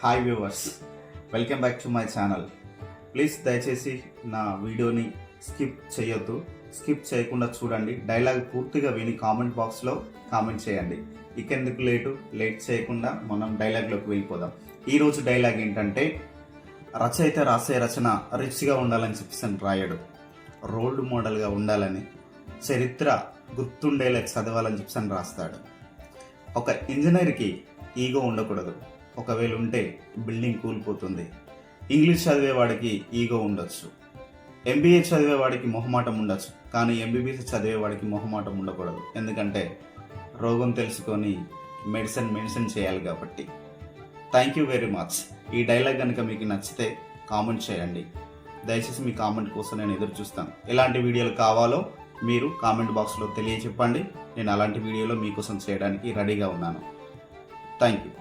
Hi viewers, welcome back to my channel. Please దయచేసి నా వీడియోని స్కిప్ చేయొద్దు. స్కిప్ చేయకుండా చూడండి. డైలాగ్ పూర్తిగా విని కామెంట్ బాక్స్లో కామెంట్ చేయండి. ఇకెందుకు లేట్ చేయకుండా మనం డైలాగ్లోకి వెళ్ళిపోదాం. ఈరోజు డైలాగ్ ఏంటంటే, రచయిత రాసే రచన రిచ్గా ఉండాలని చెప్పేసి రాయడు, రోల్ మోడల్గా ఉండాలని, చరిత్ర గుర్తుండేలా చదవాలని చెప్పేసి రాస్తాడు. ఒక ఇంజనీర్కి ఈగో ఉండకూడదు. ఒకవేళ ఉంటే బిల్డింగ్ కూలిపోతుంది. ఇంగ్లీష్ చదివేవాడికి ఈగో ఉండొచ్చు. ఎంబీఏ చదివేవాడికి మొహమాటం ఉండొచ్చు. కానీ ఎంబీబీఎస్ చదివేవాడికి మొహమాటం ఉండకూడదు. ఎందుకంటే రోగం తెలుసుకొని మెడిసిన్ చేయాలి కాబట్టి. Thank you very much. ఈ డైలాగ్ కనుక మీకు నచ్చితే కామెంట్ చేయండి. దయచేసి మీ కామెంట్ కోసం నేను ఎదురు చూస్తాను. ఎలాంటి వీడియోలు కావాలో మీరు కామెంట్ బాక్స్లో తెలియచెప్పండి. నేను అలాంటి వీడియోలో మీకోసం చేయడానికి రెడీగా ఉన్నాను. Thank you.